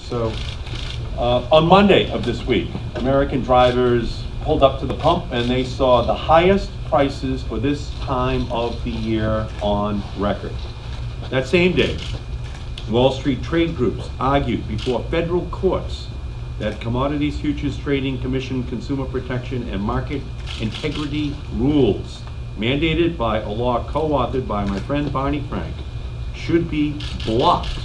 So on Monday of this week, American drivers pulled up to the pump and they saw the highest prices for this time of the year on record. That same day, Wall Street trade groups argued before federal courts that Commodities Futures Trading Commission consumer protection and market integrity rules, mandated by a law co-authored by my friend Barney Frank, should be blocked.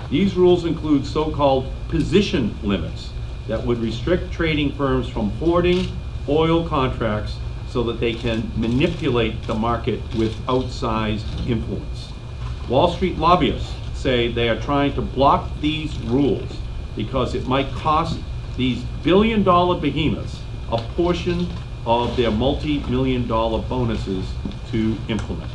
These rules include so-called position limits that would restrict trading firms from hoarding oil contracts so that they can manipulate the market with outsized influence. Wall Street lobbyists say they are trying to block these rules because it might cost these billion-dollar behemoths a portion of their multi-million-dollar bonuses to implement.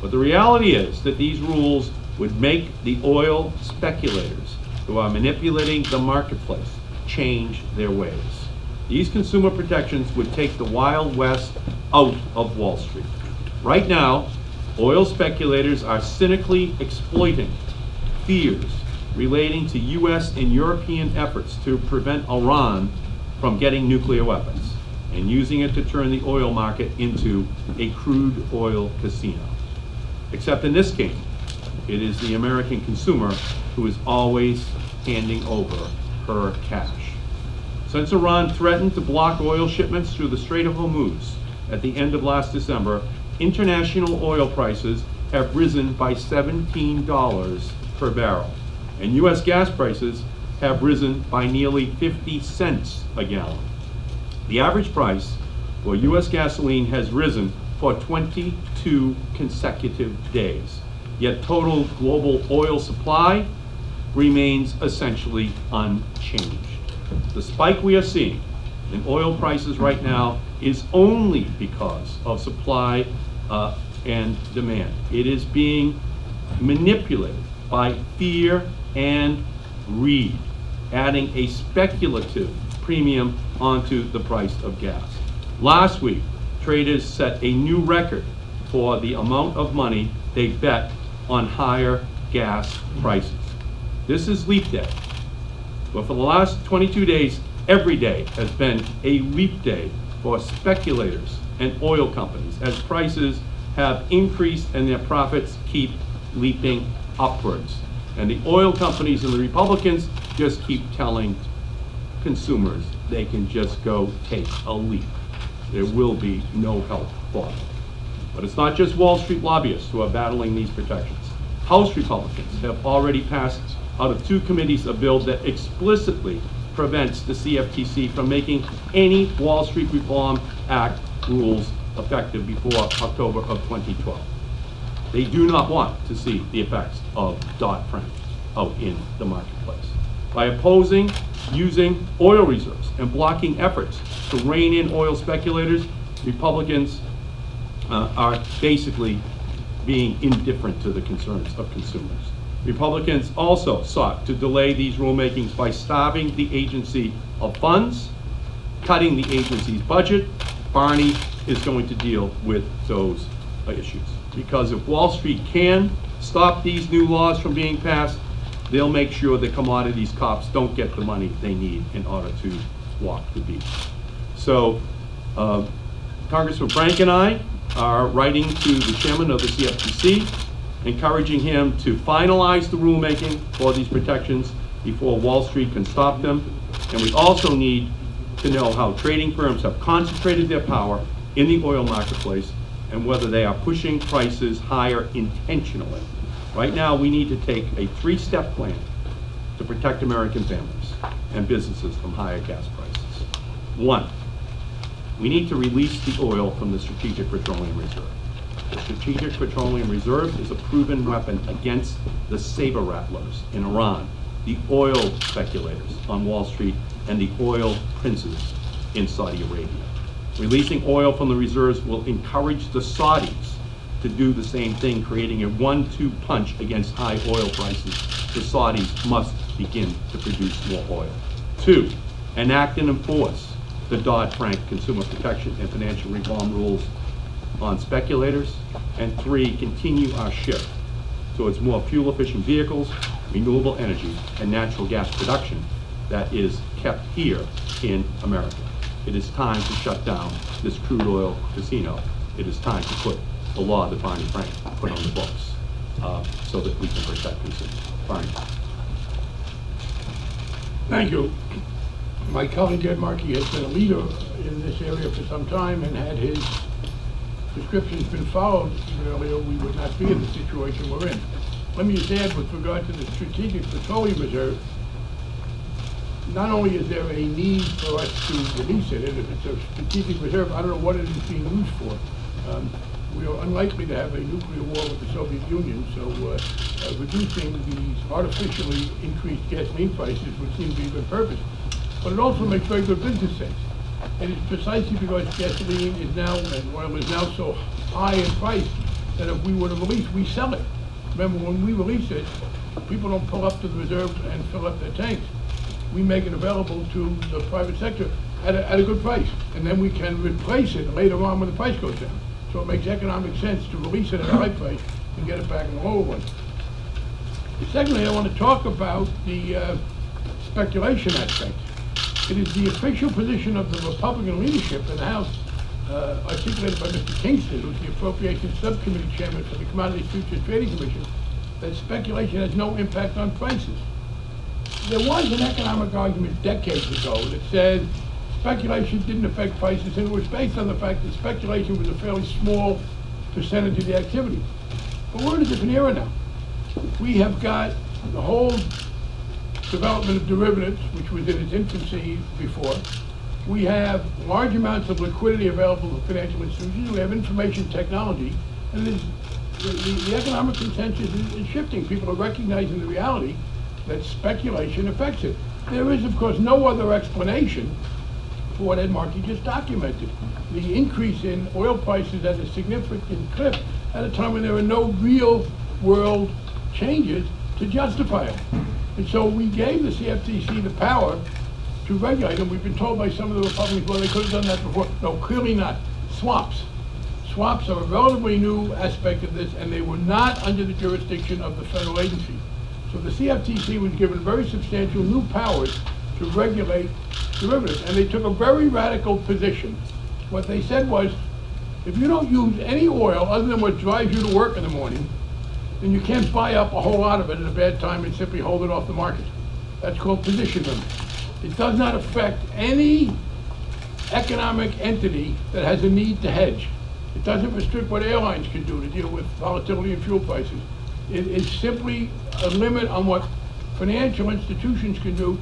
But the reality is that these rules would make the oil speculators who are manipulating the marketplace change their ways. These consumer protections would take the Wild West out of Wall Street. Right now, oil speculators are cynically exploiting fears relating to US and European efforts to prevent Iran from getting nuclear weapons and using it to turn the oil market into a crude oil casino. Except in this game, it is the American consumer who is always handing over her cash. Since Iran threatened to block oil shipments through the Strait of Hormuz at the end of last December, international oil prices have risen by $17 per barrel, and US gas prices have risen by nearly 50 cents a gallon. The average price for US gasoline has risen for 22 consecutive days, yet total global oil supply remains essentially unchanged. The spike we are seeing in oil prices right now is only because of supply and demand. It is being manipulated by fear and greed, adding a speculative premium onto the price of gas. Last week, traders set a new record for the amount of money they bet on higher gas prices. This is leap day, but for the last 22 days, every day has been a leap day for speculators and oil companies as prices have increased and their profits keep leaping upwards. And the oil companies and the Republicans just keep telling consumers they can just go take a leap. There will be no help for them. But it's not just Wall Street lobbyists who are battling these protections. House Republicans have already passed out of 2 committees a bill that explicitly prevents the CFTC from making any Wall Street Reform Act rules effective before October of 2012. They do not want to see the effects of Dodd-Frank out in the marketplace. By opposing using oil reserves and blocking efforts to rein in oil speculators, Republicans are basically being indifferent to the concerns of consumers. Republicans also sought to delay these rulemakings by starving the agency of funds, cutting the agency's budget. Barney is going to deal with those issues. Because if Wall Street can stop these new laws from being passed, they'll make sure that commodities cops don't get the money they need in order to walk the beach. So Congressman Frank and I are writing to the chairman of the CFTC, encouraging him to finalize the rulemaking for these protections before Wall Street can stop them. And we also need to know how trading firms have concentrated their power in the oil marketplace and whether they are pushing prices higher intentionally. Right now, we need to take a 3-step plan to protect American families and businesses from higher gas prices. 1, we need to release the oil from the Strategic Petroleum Reserve. The Strategic Petroleum Reserve is a proven weapon against the saber rattlers in Iran, the oil speculators on Wall Street, and the oil princes in Saudi Arabia. Releasing oil from the reserves will encourage the Saudis to do the same thing, creating a 1-2 punch against high oil prices. The Saudis must begin to produce more oil. 2, enact and enforce the Dodd-Frank consumer protection and financial reform rules on speculators. And 3, continue our shift towards more fuel-efficient vehicles renewable energy and natural gas production that is kept here in America. It is time to shut down this crude oil casino. It is time to put the law that Barney Frank put on the books so that we can protect consumers. Barney. Thank you. My colleague Ed Markey has been a leader in this area for some time, and had his prescriptions been followed even earlier, we would not be in the situation we're in. Let me just add, with regard to the Strategic Petroleum Reserve, not only is there a need for us to release it, and if it's a strategic reserve, I don't know what it is being used for. We are unlikely to have a nuclear war with the Soviet Union, so reducing these artificially increased gasoline prices would seem to be a good purpose. But it also makes very good business sense. And it's precisely because gasoline is now, and oil is now so high in price, that if we were to release, we sell it. Remember, when we release it, people don't pull up to the reserve and fill up their tanks. We make it available to the private sector at a good price. And then we can replace it later on when the price goes down. So it makes economic sense to release it at a high price and get it back in the lower one. Secondly, I want to talk about the speculation aspect. It is the official position of the Republican leadership in the House, articulated by Mr. Kingston, who's the Appropriations Subcommittee Chairman for the Commodities Futures Trading Commission, that speculation has no impact on prices. There was an economic argument decades ago that said speculation didn't affect prices, and it was based on the fact that speculation was a fairly small percentage of the activity. But we're in a different era now. We have got the whole development of derivatives, which was in its infancy before. We have large amounts of liquidity available to financial institutions. We have information technology, and the economic consensus is shifting. People are recognizing the reality that speculation affects it. There is, of course, no other explanation for what Ed Markey just documented. The increase in oil prices at a significant clip at a time when there are no real world changes to justify it. And so we gave the CFTC the power to regulate, and we've been told by some of the Republicans, well, they could have done that before. No, clearly not. Swaps. Swaps are a relatively new aspect of this, and they were not under the jurisdiction of the federal agency. So the CFTC was given very substantial new powers to regulate derivatives, and they took a very radical position. What they said was, if you don't use any oil other than what drives you to work in the morning, then you can't buy up a whole lot of it at a bad time and simply hold it off the market. That's called position limit. It does not affect any economic entity that has a need to hedge. It doesn't restrict what airlines can do to deal with volatility in fuel prices. It is simply a limit on what financial institutions can do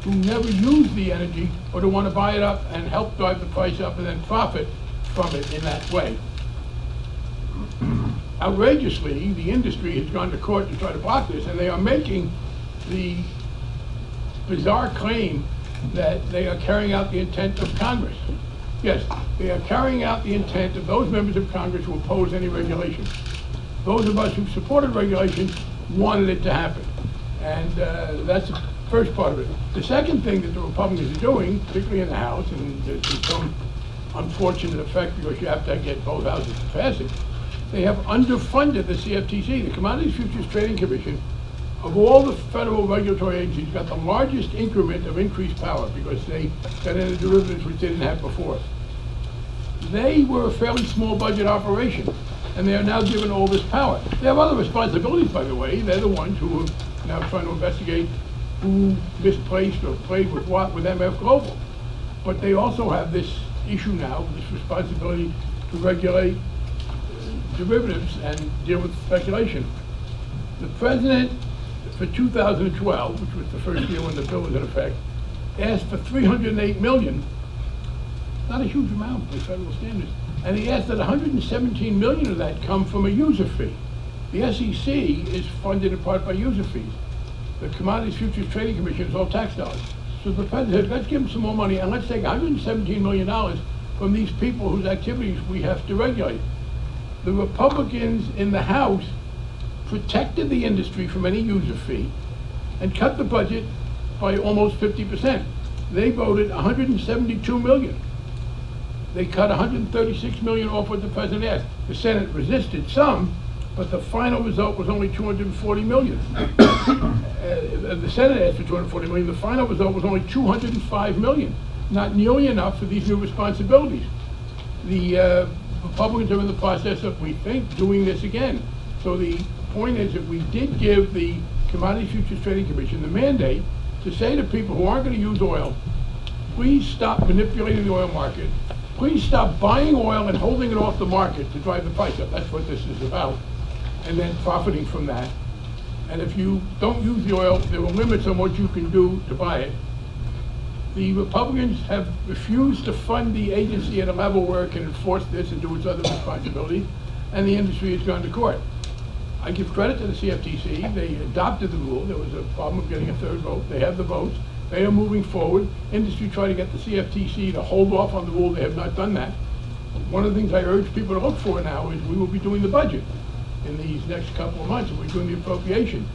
who never use the energy, or who want to buy it up and help drive the price up and then profit from it in that way. Outrageously, the industry has gone to court to try to block this, and they are making the bizarre claim that they are carrying out the intent of Congress. Yes, they are carrying out the intent of those members of Congress who oppose any regulation. Those of us who supported regulation wanted it to happen. And that's the first part of it. The second thing that the Republicans are doing, particularly in the House, and there's been some unfortunate effect because you have to get both houses to pass it, they have underfunded the CFTC, the Commodities Futures Trading Commission. Of all the federal regulatory agencies, got the largest increment of increased power because they got into derivatives which they didn't have before. They were a fairly small budget operation, and they are now given all this power. They have other responsibilities, by the way. They're the ones who are now trying to investigate who misplaced or played with what with MF Global. But they also have this issue now, this responsibility to regulate derivatives and deal with speculation. The president, for 2012, which was the first year when the bill was in effect, asked for $308 million, not a huge amount by federal standards, and he asked that $117 million of that come from a user fee. The SEC is funded in part by user fees. The Commodities Futures Trading Commission is all tax dollars. So the president said, let's give them some more money, and let's take $117 million from these people whose activities we have to regulate. The Republicans in the House protected the industry from any user fee and cut the budget by almost 50%. They voted $172 million. They cut $136 million off what the president asked. The Senate resisted some, but the final result was only 240 million. The Senate asked for 240 million. The final result was only 205 million. Not nearly enough for these new responsibilities. The Republicans are in the process of, we think, doing this again. So the point is that we did give the Commodity Futures Trading Commission the mandate to say to people who aren't going to use oil, please stop manipulating the oil market. Please stop buying oil and holding it off the market to drive the price up. That's what this is about. And then profiting from that. And if you don't use the oil, there are limits on what you can do to buy it. The Republicans have refused to fund the agency at a level where it can enforce this and do its other responsibilities, and the industry has gone to court. I give credit to the CFTC. They adopted the rule. There was a problem of getting a third vote. They have the votes. They are moving forward. Industry tried to get the CFTC to hold off on the rule. They have not done that. One of the things I urge people to look for now is we will be doing the budget in these next couple of months, and we're doing the appropriation.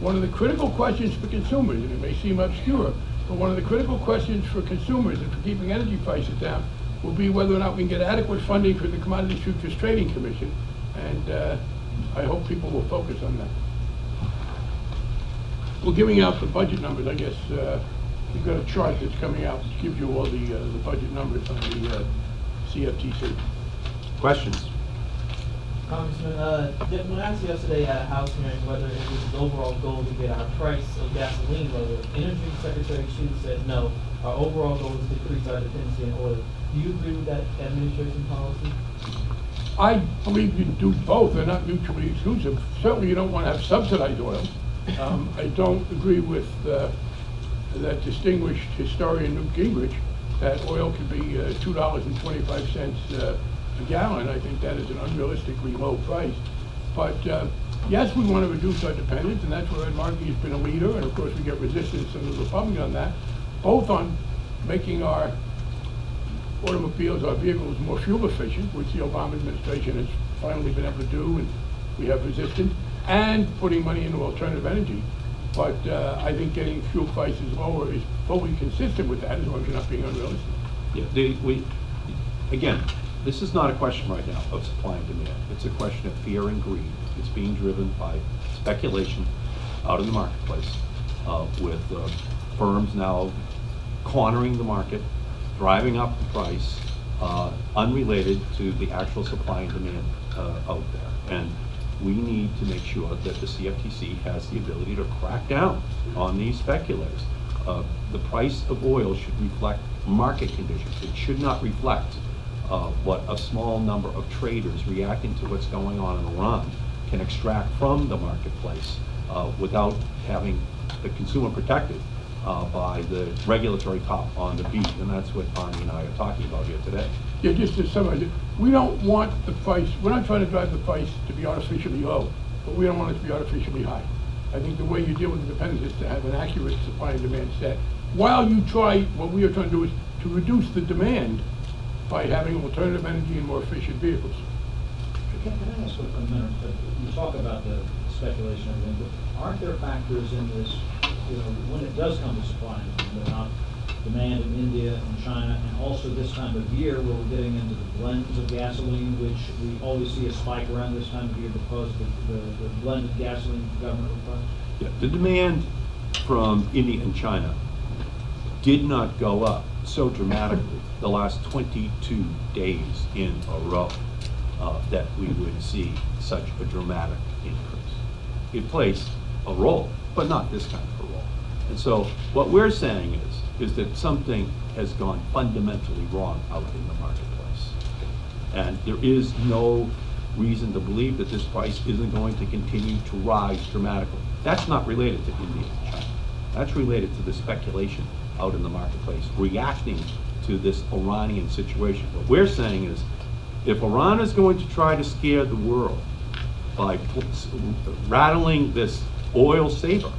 One of the critical questions for consumers, and it may seem obscure, but one of the critical questions for consumers and for keeping energy prices down will be whether or not we can get adequate funding for the Commodity Futures Trading Commission, and I hope people will focus on that. We're giving out the budget numbers. I guess we've got a chart that's coming out which gives you all the budget numbers on the CFTC. Questions? Congressman, when I asked yesterday at a House hearing whether it was his overall goal to get our price of gasoline lower, Energy Secretary Chu said no. Our overall goal is to decrease our dependency on oil. Do you agree with that administration policy? I believe you do both. They're not mutually exclusive. Certainly you don't want to have subsidized oil. I don't agree with that distinguished historian Newt Gingrich that oil can be $2.25 a gallon. I think that is an unrealistically low price. But yes, we want to reduce our dependence, and that's where Markey has been a leader, and of course we get resistance from the Republicans on that, both on making our automobiles, our vehicles, more fuel efficient, which the Obama administration has finally been able to do, and we have resistance, and putting money into alternative energy. But I think getting fuel prices lower is fully consistent with that, as long as you're not being unrealistic. Yeah, again, this is not a question right now of supply and demand. It's a question of fear and greed. It's being driven by speculation out in the marketplace with firms now cornering the market, driving up the price, unrelated to the actual supply and demand out there. And we need to make sure that the CFTC has the ability to crack down on these speculators. The price of oil should reflect market conditions. It should not reflect what a small number of traders reacting to what's going on in Iran can extract from the marketplace without having the consumer protected by the regulatory cop on the beat. And that's what Arnie and I are talking about here today. Yeah, just to summarize it, we don't want the price, we're not trying to drive the price to be artificially low, but we don't want it to be artificially high. I think the way you deal with the dependence is to have an accurate supply and demand set. While you try, what we are trying to do is to reduce the demand by having alternative energy and more efficient vehicles. Can I ask a minute? You talk about the speculation and everything, but aren't there factors in this, when it does come to supply and demand, demand in India and China, and also this time of year where we're getting into the blends of gasoline, which we always see a spike around this time of year because the blended gasoline government requires? Yeah, the demand from India and China did not go up so dramatically the last 22 days in a row that we would see such a dramatic increase. It plays a role, but not this kind of a role. And so what we're saying is that something has gone fundamentally wrong out in the marketplace. And there is no reason to believe that this price isn't going to continue to rise dramatically. That's not related to India and China. That's related to the speculation out in the marketplace, reacting to this Iranian situation. What we're saying is, if Iran is going to try to scare the world by rattling this oil saber,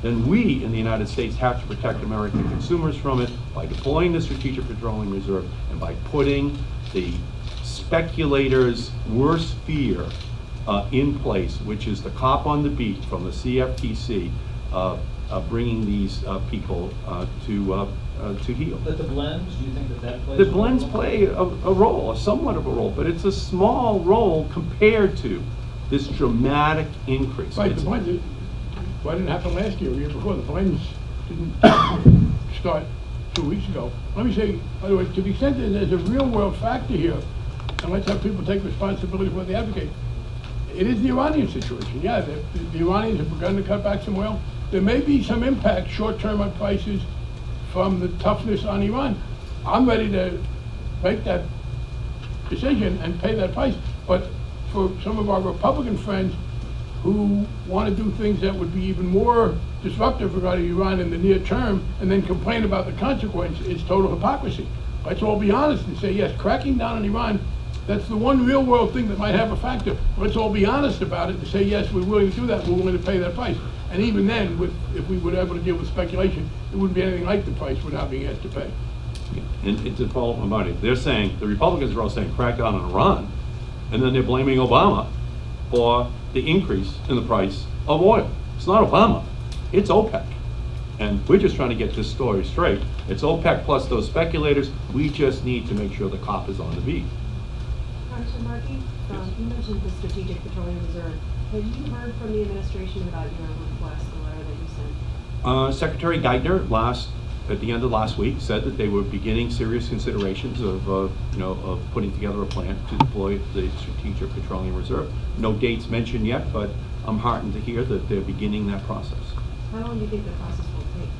then we in the United States have to protect American consumers from it by deploying the Strategic Petroleum Reserve and by putting the speculators' worst fear in place, which is the cop on the beat from the CFTC, bringing these people to heel. But the blends, do you think that plays the blends play a role, somewhat of a role, but it's a small role compared to this dramatic increase. Right, It's- the blend, why didn't it happen last year or year before? The blends didn't start 2 weeks ago. Let me say, by the way, to the extent that there's a real world factor here, and let's have people take responsibility for what they advocate, it is the Iranian situation. Yeah, the Iranians have begun to cut back some oil. There may be some impact short-term on prices from the toughness on Iran. I'm ready to make that decision and pay that price. But for some of our Republican friends who want to do things that would be even more disruptive regarding Iran in the near term and then complain about the consequence, it's total hypocrisy. Let's all be honest and say, yes, cracking down on Iran, that's the one real world thing that might have a factor. Let's all be honest about it and say, yes, we're willing to do that, we're willing to pay that price. And even then, if we were able to deal with speculation, it wouldn't be anything like the price we're now being asked to pay. And it's a follow up money. They're saying, the Republicans are all saying crack down on Iran, and then they're blaming Obama for the increase in the price of oil. It's not Obama, it's OPEC. And we're just trying to get this story straight. It's OPEC plus those speculators. We just need to make sure the cop is on the beat. Congressman Markey, you mentioned the Strategic Petroleum Reserve. Have you heard from the administration about your request, the letter that you sent? Secretary Geithner at the end of last week said that they were beginning serious considerations of putting together a plan to deploy the Strategic Petroleum Reserve. No dates mentioned yet, but I'm heartened to hear that they're beginning that process. How long do you think the process will take?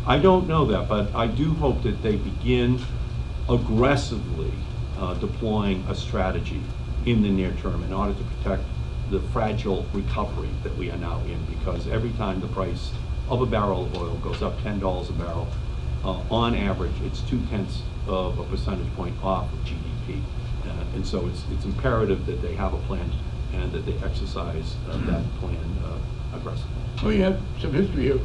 I don't know that, but I do hope that they begin aggressively deploying a strategy in the near term in order to protect the fragile recovery that we are now in, because every time the price of a barrel of oil goes up $10 a barrel, on average, it's 0.2 of a percentage point off of GDP. And so it's imperative that they have a plan and that they exercise that plan aggressively. Well, you have some history here.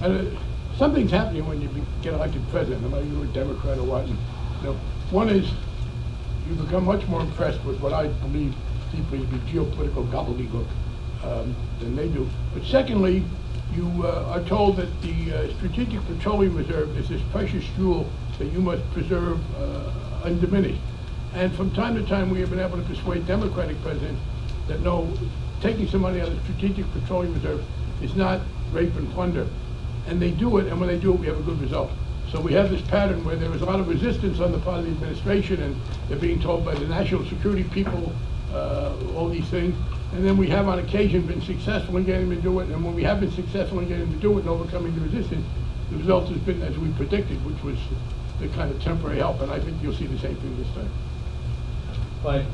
And, something's happening when you get elected president, no matter you're a Democrat or what. One is you become much more impressed with what I believe deeply to be geopolitical gobbledygook than they do. But secondly, you are told that the Strategic Petroleum Reserve is this precious jewel that you must preserve undiminished. And from time to time, we have been able to persuade Democratic presidents that no, taking some money out of the Strategic Petroleum Reserve is not rape and plunder. And they do it, and when they do it, we have a good result. So we have this pattern where there is a lot of resistance on the part of the administration, and they're being told by the national security people all these things. And then we have on occasion been successful in getting them to do it, and when we have been successful in getting them to do it and overcoming the resistance, the result has been as we predicted, which was the kind of temporary help, and I think you'll see the same thing this time. But,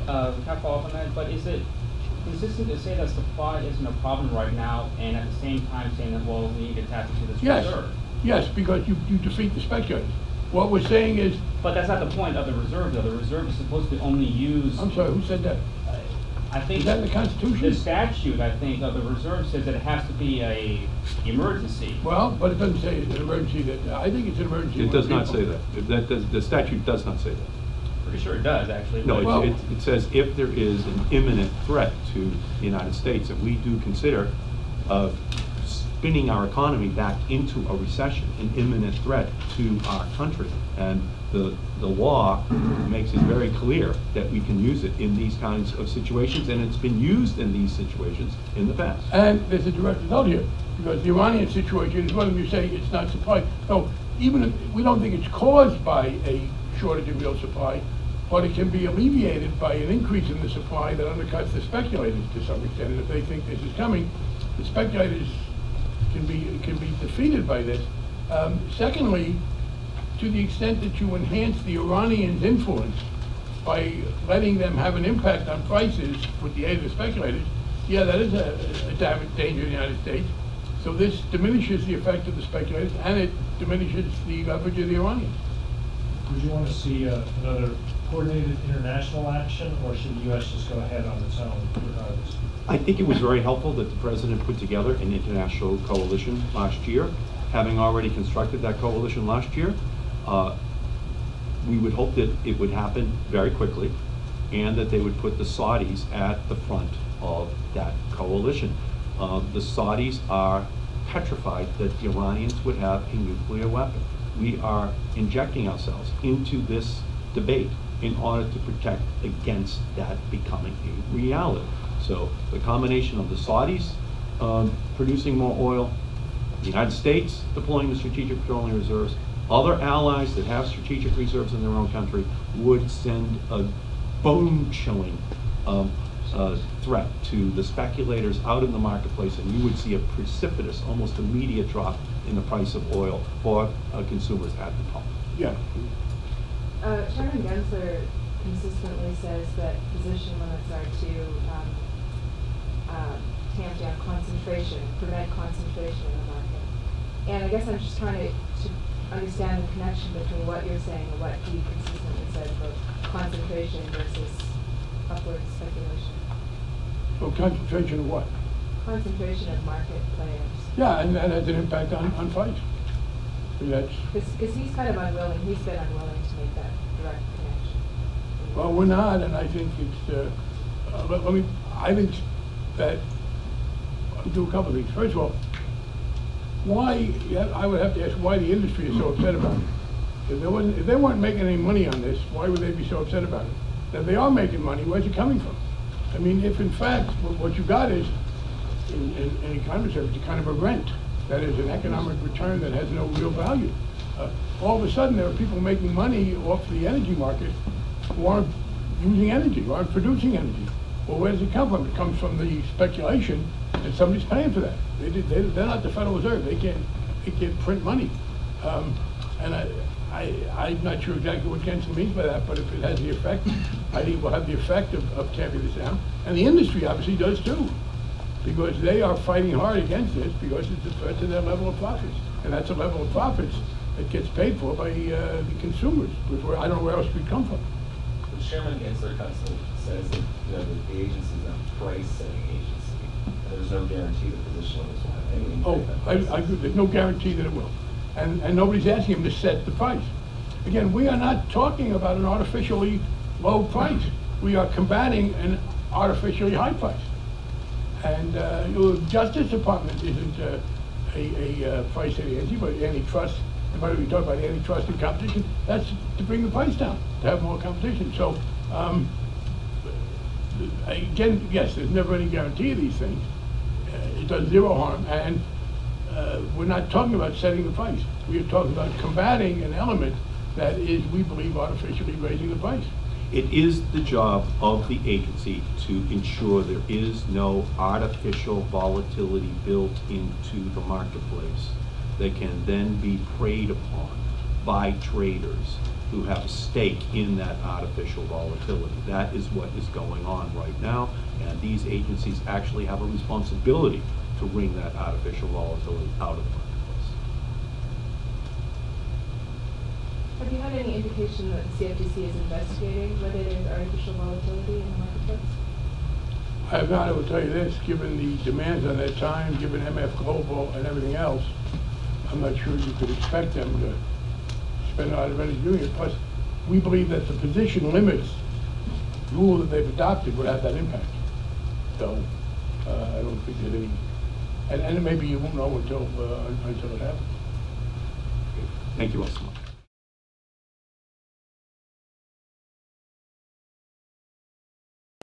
can I follow up on that? But is it consistent to say that supply isn't a problem right now, and at the same time saying that, well, we need to tap into this reserve? Yes, because you defeat the speculators. What we're saying is... But that's not the point of the reserve, though. The reserve is supposed to only use... I'm sorry, who said that? I think... Is that in the Constitution? The statute, I think, of the reserve says that it has to be a emergency. Well, but it doesn't say it's an emergency. I think it's an emergency. It does not say that. The statute does not say that. Pretty sure it does, actually. No, Well, it says if there is an imminent threat to the United States, and we do consider spinning our economy back into a recession, an imminent threat to our country. And the law makes it very clear that we can use it in these kinds of situations, and it's been used in these situations in the past. And there's a direct result here, because the Iranian situation is one of you say it's not supply. No, even if, we don't think it's caused by a shortage of real supply, but it can be alleviated by an increase in the supply that undercuts the speculators to some extent. And if they think this is coming, the speculators can be defeated by this. Secondly, to the extent that you enhance the Iranians' influence by letting them have an impact on prices with the aid of the speculators, yeah, that is a danger in the United States. So this diminishes the effect of the speculators, and it diminishes the leverage of the Iranians. Would you want to see another coordinated international action, or should the U.S. just go ahead on its own regardless? I think it was very helpful that the president put together an international coalition last year. Having already constructed that coalition last year, we would hope that it would happen very quickly, and that they would put the Saudis at the front of that coalition. The Saudis are petrified that the Iranians would have a nuclear weapon. We are injecting ourselves into this debate in order to protect against that becoming a reality. So the combination of the Saudis producing more oil, the United States deploying the strategic petroleum reserves, other allies that have strategic reserves in their own country would send a bone-chilling threat to the speculators out in the marketplace, and you would see a precipitous, almost immediate drop in the price of oil for consumers at the pump. Yeah. Chairman Gensler consistently says that position limits are to tamp down concentration, prevent concentration in the market. And I guess I'm just trying to understand the connection between what you're saying and what he consistently says about concentration versus upward speculation. So concentration of what? Concentration of market players. Yeah, and that has an impact on price. I mean, that's, Because he's kind of unwilling, he's been unwilling to make that direct connection. well, we're not, and I think it's, I think that, I'll do a couple of things. First of all, why, I would have to ask why the industry is so upset about it. If they weren't making any money on this, why would they be so upset about it? If they are making money, where's it coming from? I mean, if in fact, what you got is, in economic terms, a kind of a rent, that is an economic return that has no real value. All of a sudden, there are people making money off the energy market who aren't using energy, who aren't producing energy. Well, where does it come from? It comes from the speculation that somebody's paying for that. They're not the Federal Reserve. They can't print money. And I'm not sure exactly what Gensler means by that, but if it has the effect, I think it will have the effect of tamping this down. And the industry obviously does too, because they are fighting hard against this because it's a threat to their level of profits. And that's a level of profits that gets paid for by the consumers, which I don't know where else it would come from. The Chairman Gensler says that the agency is a price-setting agency. There's no guarantee the position limits will have any impact on prices. I agree. There's no guarantee that it will. And nobody's asking him to set the price. Again, we are not talking about an artificially low price. We are combating an artificially high price. And the Justice Department isn't a price-setting agency, but antitrust. Whether we talk about antitrust and competition, that's to bring the price down, to have more competition. So, again, yes, there's never any guarantee of these things. It does zero harm, and we're not talking about setting the price. We are talking about combating an element that is, we believe, artificially raising the price. It is the job of the agency to ensure there is no artificial volatility built into the marketplace that can then be preyed upon by traders who have a stake in that artificial volatility. That is what is going on right now, and these agencies actually have a responsibility to wring that artificial volatility out of the marketplace. Have you had any indication that the CFTC is investigating whether there's artificial volatility in the marketplace? I have not. I will tell you this, given the demands on that time, given MF Global and everything else, I'm not sure you could expect them to spend a lot of energy doing it. Plus, we believe that the position limits rule that they've adopted would have that impact. So, I don't think there's any, and maybe you won't know until it happens. Thank you all so much.